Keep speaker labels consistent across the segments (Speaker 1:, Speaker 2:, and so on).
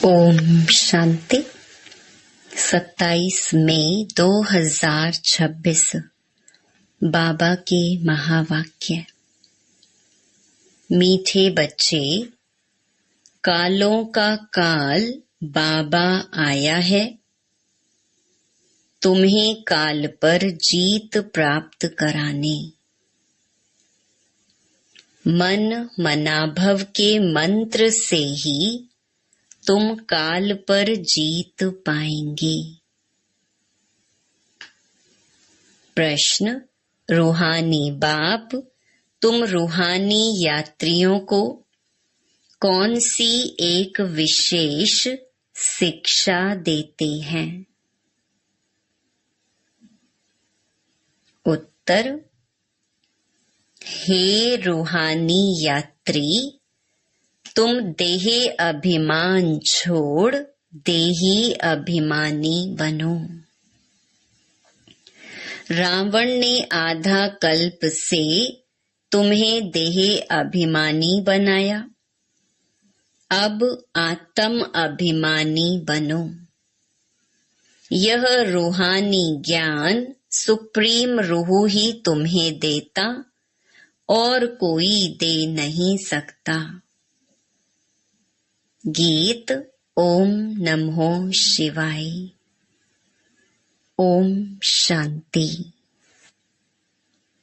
Speaker 1: ओम शांति। 27 मई 2026 बाबा के महावाक्य। मीठे बच्चे, कालों का काल बाबा आया है। तुम्हें काल पर जीत प्राप्त कराने। मन मनाभव के मंत्र से ही तुम काल पर जीत पाएंगे। प्रश्न, रूहानी बाप तुम रूहानी यात्रियों को कौन सी एक विशेष शिक्षा देते हैं? उत्तर, हे रूहानी यात्री, तुम देही अभिमान छोड़ देही अभिमानी बनो। रावण ने आधा कल्प से तुम्हें देही अभिमानी बनाया। अब आत्म अभिमानी बनो। यह रूहानी ज्ञान सुप्रीम रूह ही तुम्हें देता और कोई दे नहीं सकता। गीत। ओम नमो शिवाय। ओम शांति।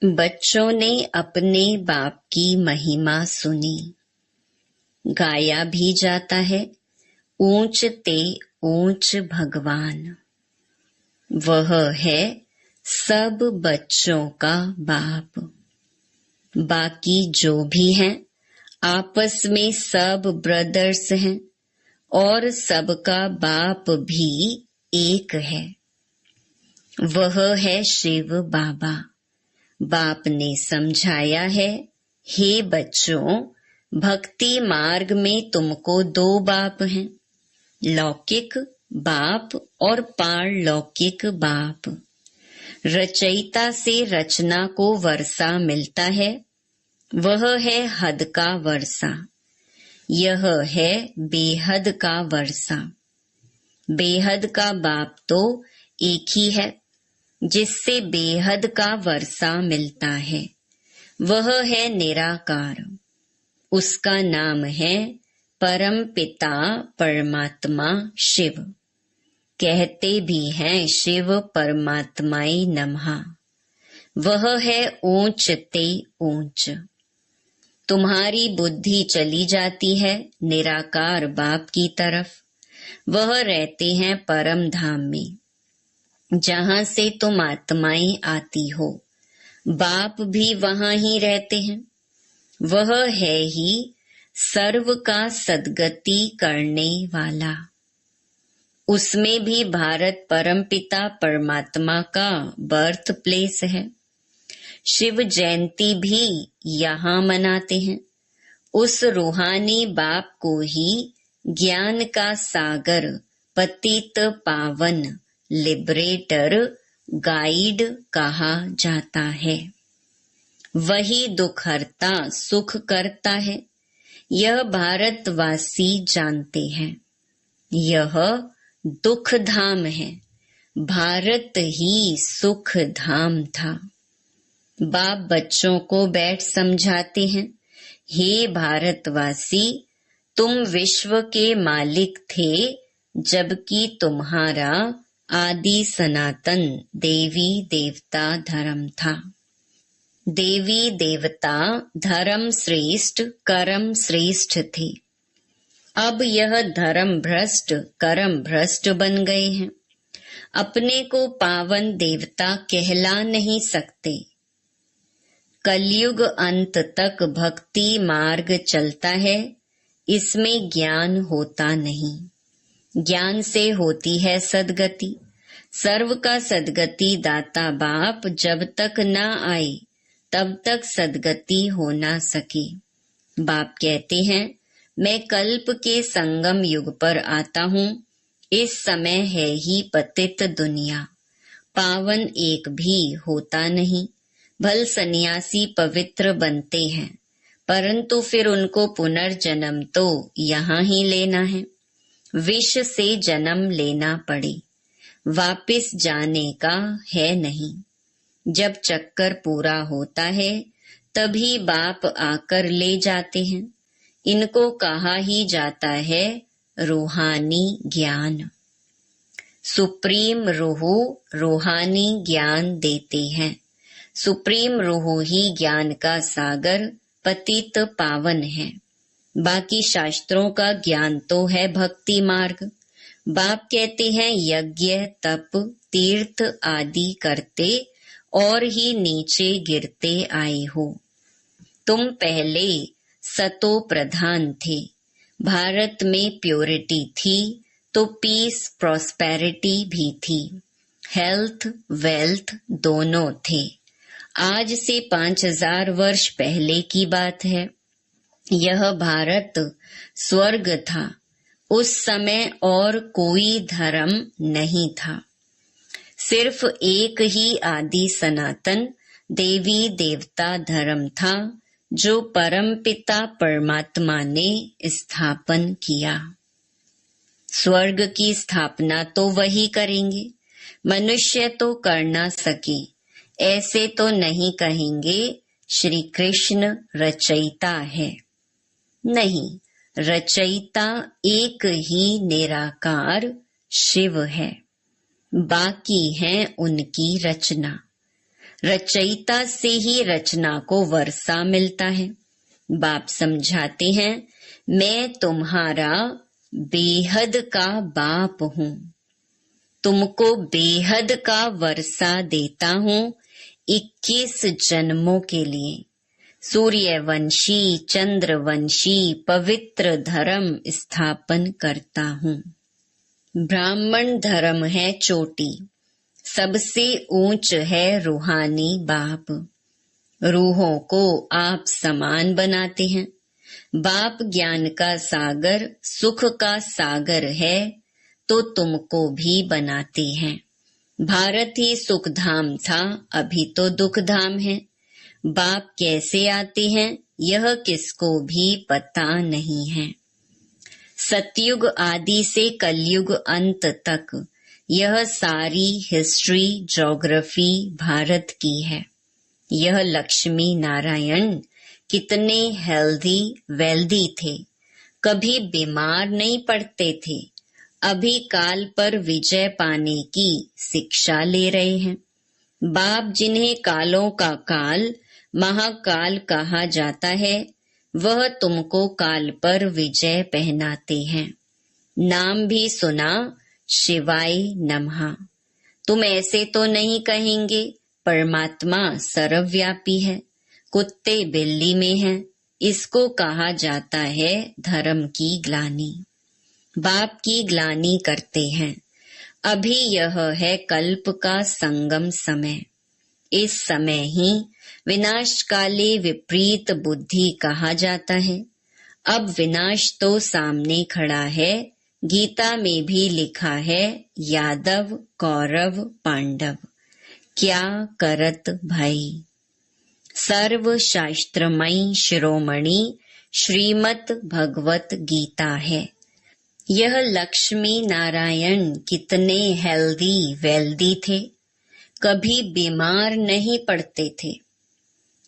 Speaker 1: बच्चों ने अपने बाप की महिमा सुनी। गाया भी जाता है, ऊंच ते ऊंच भगवान। वह है सब बच्चों का बाप। बाकी जो भी हैं आपस में सब ब्रदर्स हैं और सबका बाप भी एक है। वह है शिव बाबा। बाप ने समझाया है, हे बच्चों, भक्ति मार्ग में तुमको दो बाप हैं, लौकिक बाप और पारलौकिक बाप। रचयिता से रचना को वर्षा मिलता है, वह है हद का वर्षा। यह है बेहद का वर्षा। बेहद का बाप तो एक ही है, जिससे बेहद का वर्षा मिलता है। वह है निराकार। उसका नाम है परम पिता परमात्मा शिव। कहते भी हैं शिव परमात्माय नमः। वह है ऊंच ते ऊंच। तुम्हारी बुद्धि चली जाती है निराकार बाप की तरफ। वह रहते हैं परम धाम में, जहाँ से तुम आत्माएं आती हो। बाप भी वहाँ ही रहते हैं। वह है ही सर्व का सद्गति करने वाला। उसमें भी भारत परमपिता परमात्मा का बर्थ प्लेस है। शिव जयंती भी यहाँ मनाते हैं। उस रूहानी बाप को ही ज्ञान का सागर, पतित पावन, लिबरेटर, गाइड कहा जाता है। वही दुख हरता सुख करता है। यह भारतवासी जानते हैं। यह दुख धाम है। भारत ही सुख धाम था। बाप बच्चों को बैठ समझाते हैं, हे भारतवासी, तुम विश्व के मालिक थे, जबकि तुम्हारा आदि सनातन देवी देवता धर्म था। देवी देवता धर्म श्रेष्ठ, कर्म श्रेष्ठ थे। अब यह धर्म भ्रष्ट, कर्म भ्रष्ट बन गए हैं। अपने को पावन देवता कहला नहीं सकते। कलयुग अंत तक भक्ति मार्ग चलता है। इसमें ज्ञान होता नहीं। ज्ञान से होती है सद्गति। सर्व का सद्गति दाता बाप जब तक न आए तब तक सद्गति हो ना सके। बाप कहते हैं, मैं कल्प के संगम युग पर आता हूँ। इस समय है ही पतित दुनिया। पावन एक भी होता नहीं। भल सन्यासी पवित्र बनते हैं, परंतु फिर उनको पुनर्जन्म तो यहाँ ही लेना है। विष से जन्म लेना पड़े, वापिस जाने का है नहीं। जब चक्कर पूरा होता है तभी बाप आकर ले जाते हैं। इनको कहा ही जाता है रूहानी ज्ञान। सुप्रीम रूह रूहानी ज्ञान देते हैं। सुप्रीम रूह ही ज्ञान का सागर पतित पावन है। बाकी शास्त्रों का ज्ञान तो है भक्ति मार्ग। बाप कहते हैं यज्ञ तप तीर्थ आदि करते और ही नीचे गिरते आए हो। तुम पहले सतो प्रधान थे। भारत में प्योरिटी थी तो पीस प्रॉस्पेरिटी भी थी। हेल्थ वेल्थ दोनों थे। आज से 5000 वर्ष पहले की बात है। यह भारत स्वर्ग था। उस समय और कोई धर्म नहीं था। सिर्फ एक ही आदि सनातन देवी देवता धर्म था जो परमपिता परमात्मा ने स्थापन किया। स्वर्ग की स्थापना तो वही करेंगे। मनुष्य तो कर ना सके। ऐसे तो नहीं कहेंगे श्री कृष्ण रचयिता है। नहीं, रचयिता एक ही निराकार शिव है। बाकी है उनकी रचना। रचयिता से ही रचना को वर्षा मिलता है। बाप समझाते हैं मैं तुम्हारा बेहद का बाप हूँ। तुमको बेहद का वर्षा देता हूँ 21 जन्मों के लिए। सूर्यवंशी चंद्रवंशी पवित्र धर्म स्थापन करता हूँ। ब्राह्मण धर्म है चोटी। सबसे ऊंच है रूहानी बाप। रूहों को आप समान बनाते हैं। बाप ज्ञान का सागर सुख का सागर है तो तुमको भी बनाते हैं। भारत ही सुख धाम था, अभी तो दुख धाम है। बाप कैसे आते हैं यह किसको भी पता नहीं है। सतयुग आदि से कलयुग अंत तक यह सारी हिस्ट्री ज्योग्राफी भारत की है। यह लक्ष्मी नारायण कितने हेल्दी वेल्दी थे। कभी बीमार नहीं पड़ते थे। अभी काल पर विजय पाने की शिक्षा ले रहे हैं। बाप जिन्हें कालों का काल महाकाल कहा जाता है वह तुमको काल पर विजय पहनाते हैं। नाम भी सुना शिवाय नमः। तुम ऐसे तो नहीं कहेंगे परमात्मा सर्वव्यापी है, कुत्ते बिल्ली में है। इसको कहा जाता है धर्म की ग्लानि। बाप की ग्लानि करते हैं। अभी यह है कल्प का संगम समय। इस समय ही विनाश काले विपरीत बुद्धि कहा जाता है। अब विनाश तो सामने खड़ा है। गीता में भी लिखा है यादव कौरव पांडव क्या करत भाई। सर्व शास्त्रमयी शिरोमणि श्रीमद् भगवत गीता है। यह लक्ष्मी नारायण कितने हेल्दी वेल्दी थे। कभी बीमार नहीं पड़ते थे।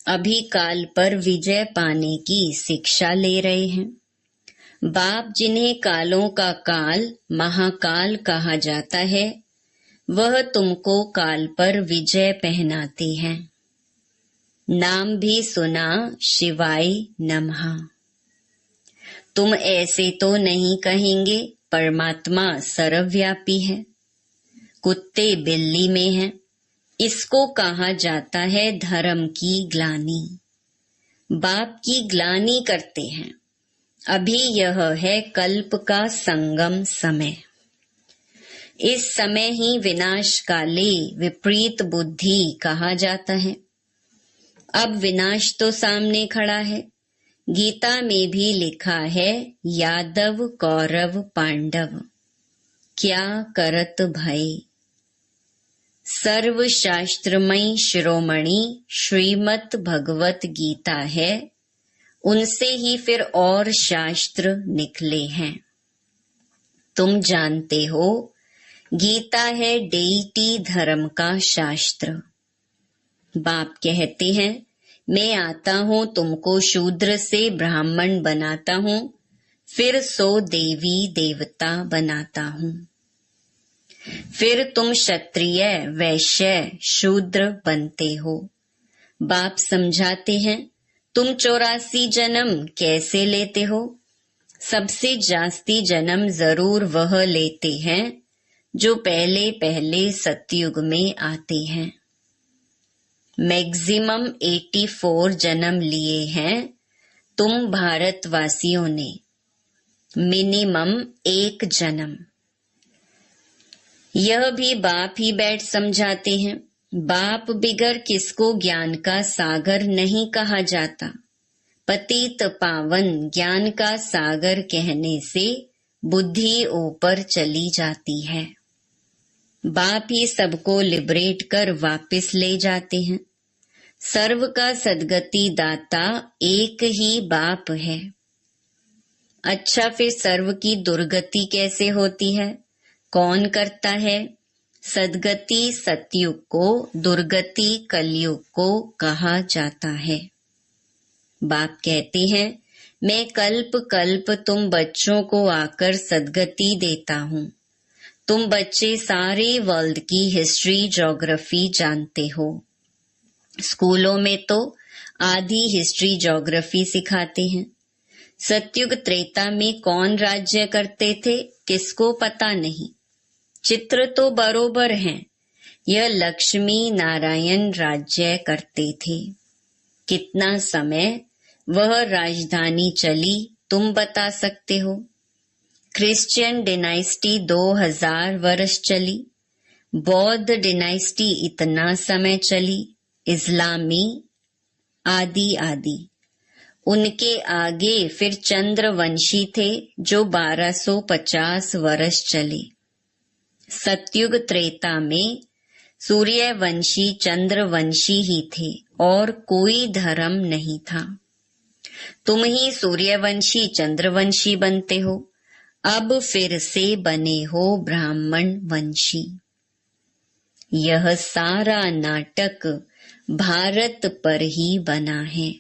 Speaker 1: अभी काल पर विजय पाने की शिक्षा ले रहे हैं। बाप जिन्हें कालों का काल महाकाल कहा जाता है वह तुमको काल पर विजय पहनाते हैं। नाम भी सुना शिवाय नमः। तुम ऐसे तो नहीं कहेंगे परमात्मा सर्वव्यापी है, कुत्ते बिल्ली में है। इसको कहा जाता है धर्म की ग्लानि। बाप की ग्लानि करते हैं। अभी यह है कल्प का संगम समय। इस समय ही विनाश काले विपरीत बुद्धि कहा जाता है। अब विनाश तो सामने खड़ा है। गीता में भी लिखा है यादव कौरव पांडव क्या करत भय। सर्व शास्त्रमयी शिरोमणि श्रीमद् भगवत गीता है। उनसे ही फिर और शास्त्र निकले हैं। तुम जानते हो गीता है डेइटी धर्म का शास्त्र। बाप कहते हैं मैं आता हूँ तुमको शूद्र से ब्राह्मण बनाता हूँ, फिर सो देवी देवता बनाता हूँ, फिर तुम क्षत्रिय वैश्य शूद्र बनते हो। बाप समझाते हैं तुम 84 जन्म कैसे लेते हो। सबसे जास्ती जन्म जरूर वह लेते हैं जो पहले पहले सतयुग में आते हैं। मैक्सिमम 84 जन्म लिए हैं तुम भारतवासियों ने, मिनिमम 1 जन्म। यह भी बाप ही बैठ समझाते हैं। बाप बिगर किसको ज्ञान का सागर नहीं कहा जाता। पतित पावन ज्ञान का सागर कहने से बुद्धि ऊपर चली जाती है। बाप ही सबको लिबरेट कर वापस ले जाते हैं। सर्व का सद्गति दाता एक ही बाप है। अच्छा, फिर सर्व की दुर्गति कैसे होती है? कौन करता है? सद्गति सतयुग को, दुर्गति कलयुग को कहा जाता है। बाप कहते हैं मैं कल्प कल्प तुम बच्चों को आकर सद्गति देता हूँ। तुम बच्चे सारे वर्ल्ड की हिस्ट्री ज्योग्राफी जानते हो। स्कूलों में तो आधी हिस्ट्री ज्योग्राफी सिखाते हैं। सतयुग त्रेता में कौन राज्य करते थे किसको पता नहीं। चित्र तो बरोबर हैं। यह लक्ष्मी नारायण राज्य करते थे। कितना समय वह राजधानी चली तुम बता सकते हो? क्रिश्चियन डिनाइस्टी 2000 वर्ष चली, बौद्ध डिनाइस्टी इतना समय चली, इस्लामी आदि आदि। उनके आगे फिर चंद्रवंशी थे जो 1250 वर्ष चले। सतयुग त्रेता में सूर्यवंशी चंद्रवंशी ही थे और कोई धर्म नहीं था। तुम ही सूर्यवंशी चंद्रवंशी बनते हो। अब फिर से बने हो ब्राह्मण वंशी। यह सारा नाटक भारत पर ही बना है।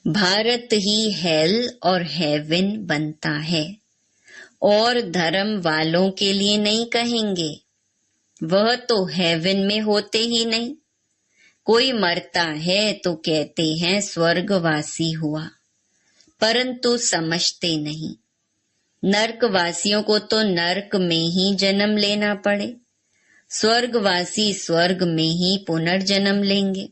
Speaker 1: भारत ही हेल और हेवन बनता है और धर्म वालों के लिए नहीं कहेंगे। वह तो हेवन में होते ही नहीं। कोई मरता है तो कहते हैं स्वर्गवासी हुआ, परंतु समझते नहीं। नरकवासियों को तो नरक में ही जन्म लेना पड़े, स्वर्गवासी स्वर्ग में ही पुनर्जन्म लेंगे।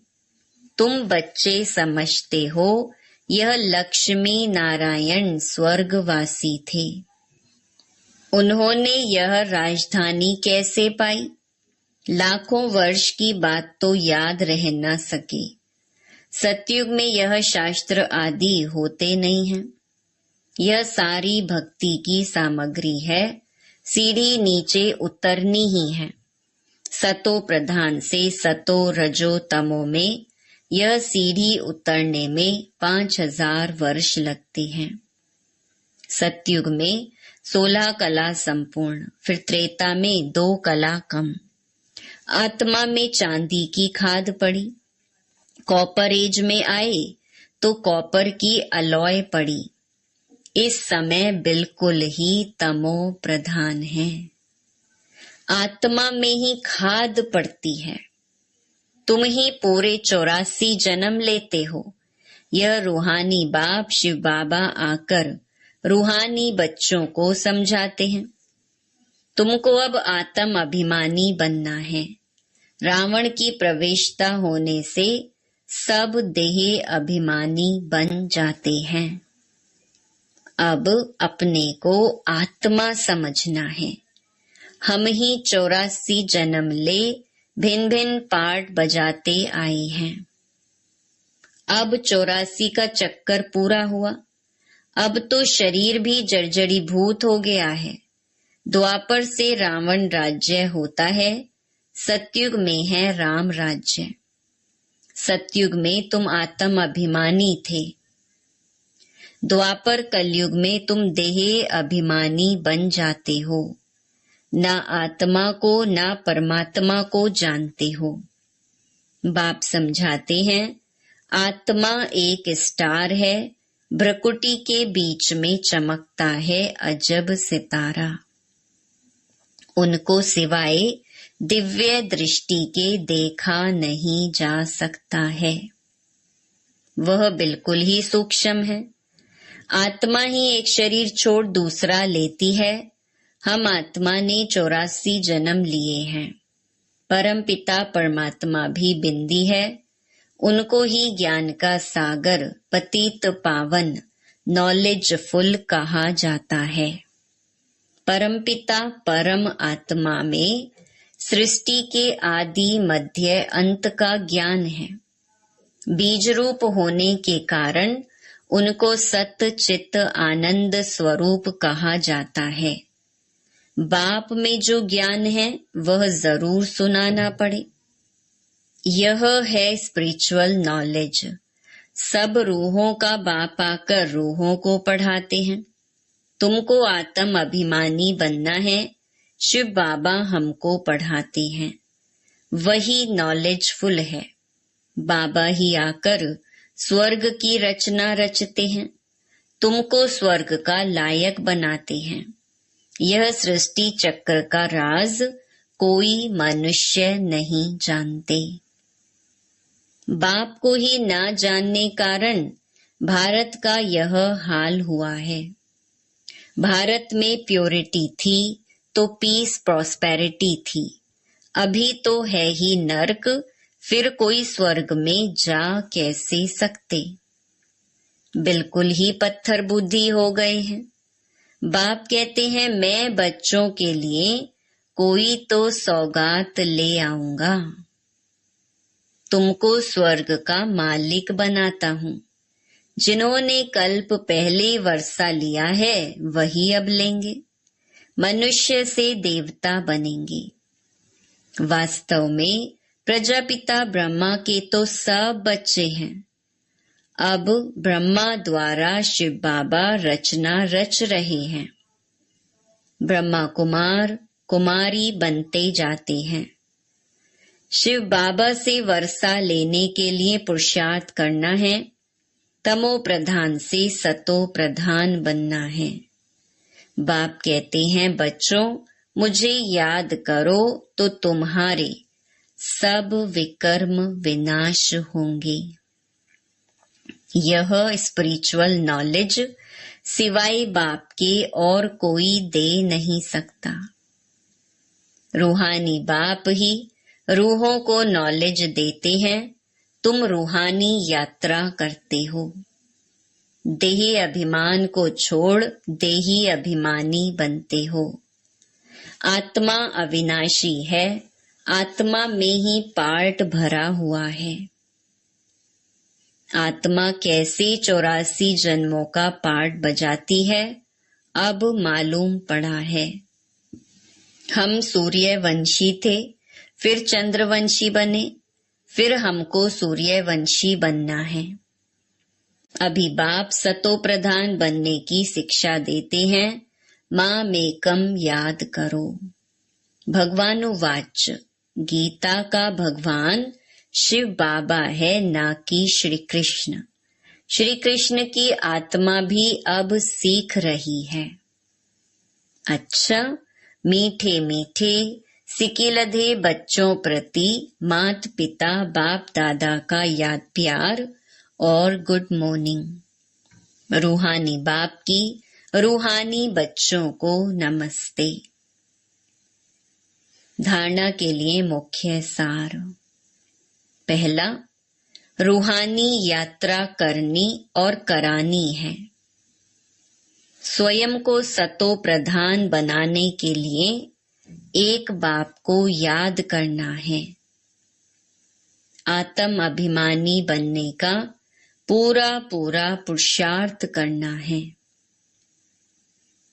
Speaker 1: तुम बच्चे समझते हो यह लक्ष्मी नारायण स्वर्गवासी थे। उन्होंने यह राजधानी कैसे पाई? लाखों वर्ष की बात तो याद रह न सके। सतयुग में यह शास्त्र आदि होते नहीं हैं। यह सारी भक्ति की सामग्री है। सीढ़ी नीचे उतरनी ही है। सतो प्रधान से सतो रजो तमो में यह सीढ़ी उतरने में 5000 वर्ष लगते हैं। सतयुग में 16 कला संपूर्ण, फिर त्रेता में 2 कला कम। आत्मा में चांदी की खाद पड़ी। कॉपर एज में आए तो कॉपर की अलॉय पड़ी। इस समय बिल्कुल ही तमो प्रधान है। आत्मा में ही खाद पड़ती है। तुम ही पूरे 84 जन्म लेते हो। यह रूहानी बाप शिव बाबा आकर रूहानी बच्चों को समझाते हैं। तुमको अब आत्म अभिमानी बनना है। रावण की प्रवेशता होने से सब देह अभिमानी बन जाते हैं। अब अपने को आत्मा समझना है। हम ही 84 जन्म ले भिन्न भिन्न पार्ट बजाते आए हैं। अब 84 का चक्कर पूरा हुआ। अब तो शरीर भी जर्जरीभूत हो गया है। द्वापर से रावण राज्य होता है, सतयुग में है राम राज्य। सतयुग में तुम आत्म अभिमानी थे। द्वापर कलयुग में तुम देह अभिमानी बन जाते हो, ना आत्मा को ना परमात्मा को जानते हो। बाप समझाते हैं, आत्मा एक स्टार है, भ्रकुटी के बीच में चमकता है अजब सितारा। उनको सिवाय दिव्य दृष्टि के देखा नहीं जा सकता है। वह बिल्कुल ही सूक्ष्म है। आत्मा ही एक शरीर छोड़ दूसरा लेती है। हम आत्मा ने 84 जन्म लिए हैं। परम पिता परमात्मा भी बिंदी है। उनको ही ज्ञान का सागर, पतित पावन, नॉलेजफुल कहा जाता है। परम पिता परम आत्मा में सृष्टि के आदि मध्य अंत का ज्ञान है। बीज रूप होने के कारण उनको सत चित आनंद स्वरूप कहा जाता है। बाप में जो ज्ञान है वह जरूर सुनाना पड़े। यह है स्पिरिचुअल नॉलेज। सब रूहों का बाप आकर रूहों को पढ़ाते हैं। तुमको आत्म अभिमानी बनना है, शिव बाबा हमको पढ़ाते हैं। वही नॉलेजफुल है। बाबा ही आकर स्वर्ग की रचना रचते हैं। तुमको स्वर्ग का लायक बनाते हैं। यह सृष्टि चक्र का राज कोई मनुष्य नहीं जानते। बाप को ही ना जानने कारण भारत का यह हाल हुआ है। भारत में प्योरिटी थी तो पीस प्रॉस्पेरिटी थी। अभी तो है ही नर्क, फिर कोई स्वर्ग में जा कैसे सकते। बिल्कुल ही पत्थर बुद्धि हो गए हैं। बाप कहते हैं, मैं बच्चों के लिए कोई तो सौगात ले आऊंगा। तुमको स्वर्ग का मालिक बनाता हूँ। जिन्होंने कल्प पहले वर्षा लिया है वही अब लेंगे। मनुष्य से देवता बनेंगे। वास्तव में प्रजापिता ब्रह्मा के तो सब बच्चे हैं। अब ब्रह्मा द्वारा शिव बाबा रचना रच रहे हैं। ब्रह्मा कुमार कुमारी बनते जाते हैं। शिव बाबा से वर्षा लेने के लिए पुरुषार्थ करना है। तमो प्रधान से सतो प्रधान बनना है। बाप कहते हैं, बच्चों मुझे याद करो तो तुम्हारे सब विकर्म विनाश होंगे। यह स्पिरिचुअल नॉलेज सिवाय बाप के और कोई दे नहीं सकता। रूहानी बाप ही रूहों को नॉलेज देते हैं। तुम रूहानी यात्रा करते हो। देही अभिमान को छोड़ देही अभिमानी बनते हो। आत्मा अविनाशी है। आत्मा में ही पार्ट भरा हुआ है। आत्मा कैसे 84 जन्मों का पार्ट बजाती है अब मालूम पड़ा है। हम सूर्यवंशी थे, फिर चंद्रवंशी बने, फिर हमको सूर्यवंशी बनना है। अभी बाप सतो प्रधान बनने की शिक्षा देते हैं। माँ मेकम याद करो। भगवानुवाच, गीता का भगवान शिव बाबा है, ना कि श्री कृष्ण। श्री कृष्ण की आत्मा भी अब सीख रही है। अच्छा, मीठे मीठे सिकिलधे बच्चों प्रति मात पिता बाप दादा का याद प्यार और गुड मॉर्निंग। रूहानी बाप की रूहानी बच्चों को नमस्ते। धारणा के लिए मुख्य सार। पहला, रूहानी यात्रा करनी और करानी है। स्वयं को सतो प्रधान बनाने के लिए एक बाप को याद करना है। आत्म अभिमानी बनने का पूरा पूरा पुरुषार्थ करना है।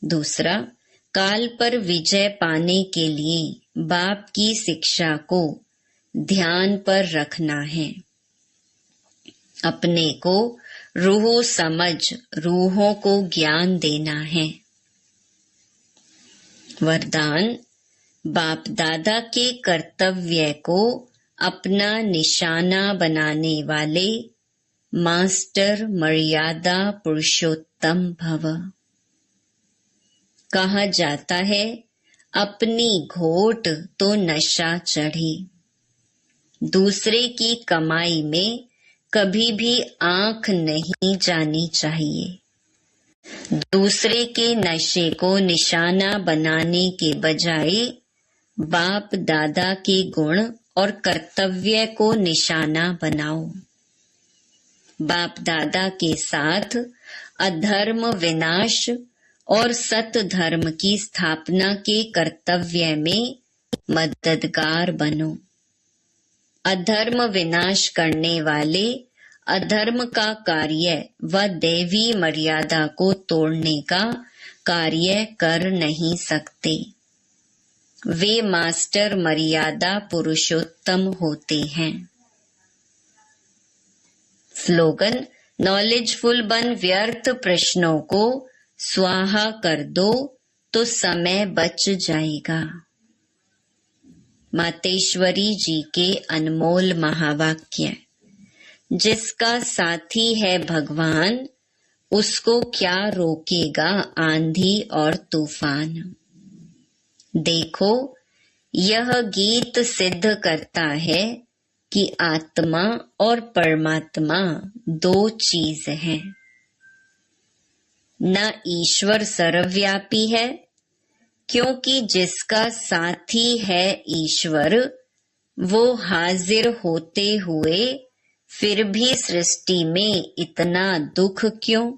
Speaker 1: दूसरा, काल पर विजय पाने के लिए बाप की शिक्षा को ध्यान पर रखना है। अपने को रूह समझ रूहों को ज्ञान देना है। वरदान, बाप दादा के कर्तव्य को अपना निशाना बनाने वाले मास्टर मर्यादा पुरुषोत्तम भव। कहा जाता है, अपनी घोट तो नशा चढ़ी। दूसरे की कमाई में कभी भी आंख नहीं जानी चाहिए। दूसरे के नशे को निशाना बनाने के बजाय बाप दादा के गुण और कर्तव्य को निशाना बनाओ। बाप दादा के साथ अधर्म विनाश और सत धर्म की स्थापना के कर्तव्य में मददगार बनो। अधर्म विनाश करने वाले अधर्म का कार्य व दैवी मर्यादा को तोड़ने का कार्य कर नहीं सकते। वे मास्टर मर्यादा पुरुषोत्तम होते हैं। स्लोगन, नॉलेजफुल बन व्यर्थ प्रश्नों को स्वाहा कर दो तो समय बच जाएगा। मातेश्वरी जी के अनमोल महावाक्य। जिसका साथी है भगवान, उसको क्या रोकेगा आंधी और तूफान। देखो, यह गीत सिद्ध करता है कि आत्मा और परमात्मा दो चीज हैं। न ईश्वर सर्वव्यापी है, क्योंकि जिसका साथी है ईश्वर, वो हाजिर होते हुए फिर भी सृष्टि में इतना दुख क्यों।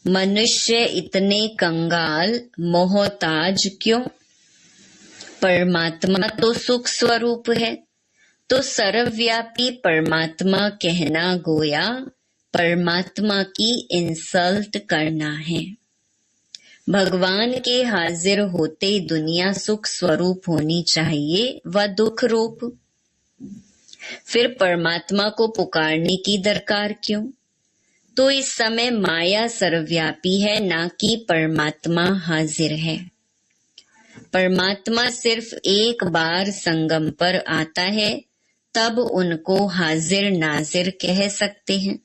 Speaker 1: मनुष्य इतने कंगाल मोहताज क्यों। परमात्मा तो सुख स्वरूप है, तो सर्वव्यापी परमात्मा कहना गोया परमात्मा की इंसल्ट करना है। भगवान के हाजिर होते दुनिया सुख स्वरूप होनी चाहिए व दुख रूप। फिर परमात्मा को पुकारने की दरकार क्यों। तो इस समय माया सर्वव्यापी है, ना कि परमात्मा हाजिर है। परमात्मा सिर्फ एक बार संगम पर आता है, तब उनको हाजिर नाजिर कह सकते हैं।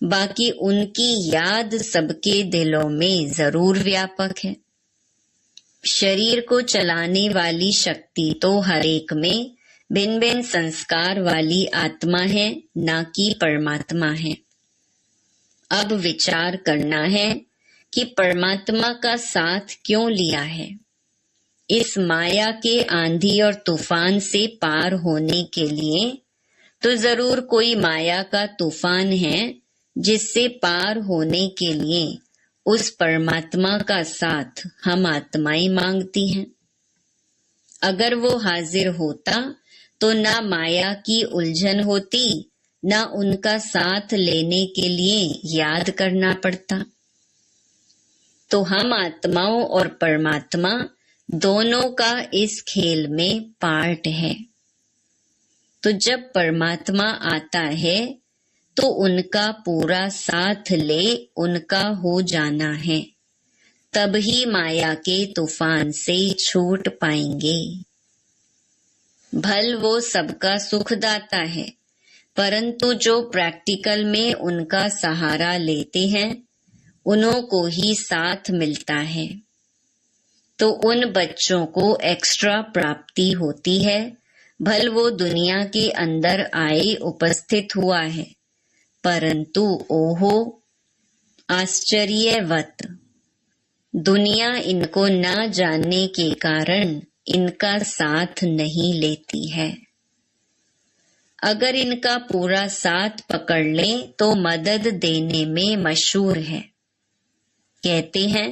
Speaker 1: बाकी उनकी याद सबके दिलों में जरूर व्यापक है। शरीर को चलाने वाली शक्ति तो हर एक में भिन्न भिन्न संस्कार वाली आत्मा है, ना कि परमात्मा है। अब विचार करना है कि परमात्मा का साथ क्यों लिया है। इस माया के आंधी और तूफान से पार होने के लिए तो जरूर कोई माया का तूफान है, जिससे पार होने के लिए उस परमात्मा का साथ हम आत्माएं मांगती हैं। अगर वो हाजिर होता तो ना माया की उलझन होती, ना उनका साथ लेने के लिए याद करना पड़ता। तो हम आत्माओं और परमात्मा दोनों का इस खेल में पार्ट है। तो जब परमात्मा आता है तो उनका पूरा साथ ले उनका हो जाना है, तब ही माया के तूफान से छूट पाएंगे। भल वो सबका सुखदाता है, परंतु जो प्रैक्टिकल में उनका सहारा लेते हैं उन्हों को ही साथ मिलता है। तो उन बच्चों को एक्स्ट्रा प्राप्ति होती है। भल वो दुनिया के अंदर आए उपस्थित हुआ है, परंतु ओहो आश्चर्यवत, दुनिया इनको न जानने के कारण इनका साथ नहीं लेती है। अगर इनका पूरा साथ पकड़ लें तो मदद देने में मशहूर है। कहते हैं,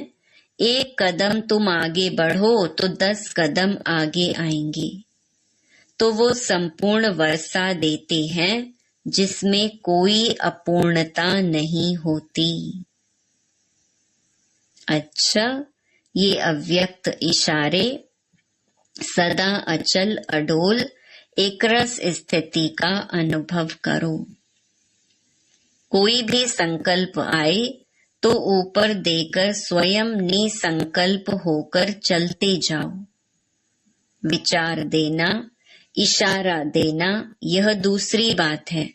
Speaker 1: एक कदम तुम आगे बढ़ो तो 10 कदम आगे आएंगे। तो वो संपूर्ण वर्षा देते हैं जिसमें कोई अपूर्णता नहीं होती। अच्छा, ये अव्यक्त इशारे सदा अचल अडोल एक रस स्थिति का अनुभव करो। कोई भी संकल्प आए तो ऊपर देकर स्वयं निसंकल्प होकर चलते जाओ। विचार देना, इशारा देना यह दूसरी बात है,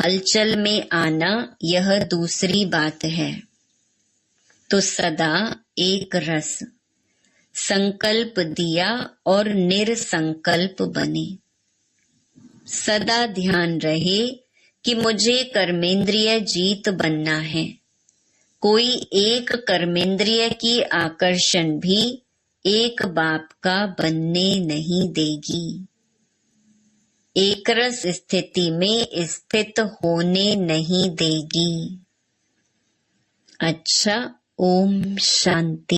Speaker 1: हलचल में आना यह दूसरी बात है। तो सदा एक रस, संकल्प दिया और निरसंकल्प बने। सदा ध्यान रहे कि मुझे कर्मेंद्रिय जीत बनना है। कोई एक कर्मेंद्रिय की आकर्षण भी एक बाप का बनने नहीं देगी। एकरस स्थिति में स्थित होने नहीं देगी। अच्छा, ओम शांति।